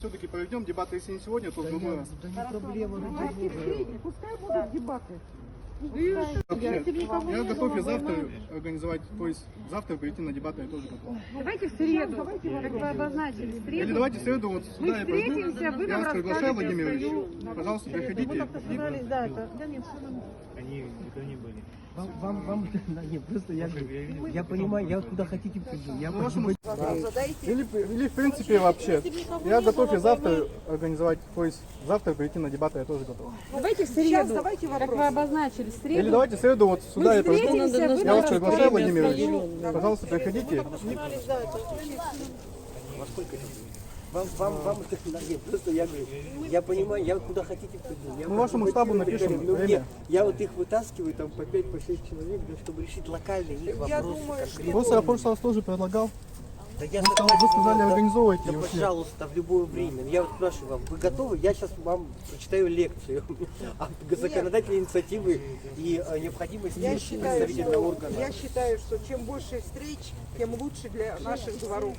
Все-таки проведем дебаты, если не сегодня, то в другой раз. Да не проблема, Пускай будут дебаты. Я готов и завтра организовать, то есть завтра прийти на дебаты я тоже готов. Давайте в среду, как вы обозначили, в Или среду. давайте в среду вот Мы сюда я пойду. встретимся, вы Я нам вас приглашаю, расскажете Владимир свою... Ильич. Пожалуйста, приходите. Да, это... Да нет, все равно. Они никогда не были. вам, да, нет, просто я понимаю, я куда хотите приду. Я прошу быть. Или в принципе вообще. Я готов и завтра организовать, то есть завтра прийти на дебаты я тоже готов. Давайте в среду, как вы обозначили, в Или среду. давайте в среду вот сюда Мы я пойду. встретимся, вы Я нам вас приглашаю, Владимир расскажете Ильич. свою... Пожалуйста, приходите. Вам да, нет, просто я говорю, я понимаю, я куда хотите приду. Я Мы вашему штабу напишем время. Я вот их вытаскиваю там по 5-6 человек, да, чтобы решить локальные их вопросы. Просто я в прошлый раз тоже предлагал. Да я Вы сказали, организовывайте. Да, и ушли. пожалуйста, в любое время. Я вот спрашиваю вам, вы готовы? Я сейчас вам прочитаю лекцию о законодательной инициативе и о необходимости представительного органа. Я считаю, что чем больше встреч, тем лучше для наших дворов.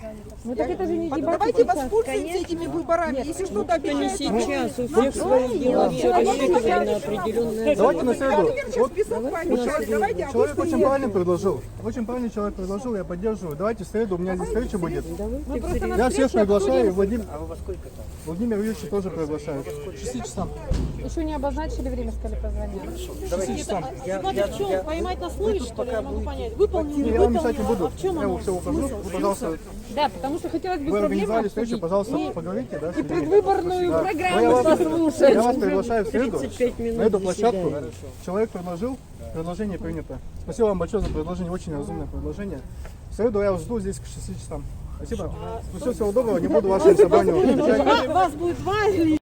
Ну так это же не дебаты. Давайте воспользуемся этими выборами. Если что-то обещают, Сейчас у всех свои дела, все рассчитывали на определенное. Давайте на среду. Вот список пообещали. Давайте, а вы человек очень правильно предложил. Очень правильно человек предложил, я поддерживаю. Давайте в среду, у меня здесь встреча будет. Я всех приглашаю, А вы во сколько там? Владимир Ильич тоже приглашаю. 6 часам. Еще не обозначили время, сказали, позвонили. 6 часам. Смотри, в чем? Поймать на слове, что ли? Я могу понять. Выполнил, не Я вам выполнил, мешать не буду. а в чем Я оно? его все укажу. Вы, пожалуйста, Да, потому что хотелось бы вы проблему организовали встречу, обсудить. пожалуйста, поговорите, да? с людьми. Предвыборную Да. программу Я вас послушать. приглашаю в среду 35 минут на эту площадку. заседания. Человек предложил, предложение принято. Спасибо вам большое за предложение, очень разумное предложение. В среду я вас жду здесь к 6 часам. Спасибо. Ну, всего доброго, не буду вашему собранию мешать. Вас будет два или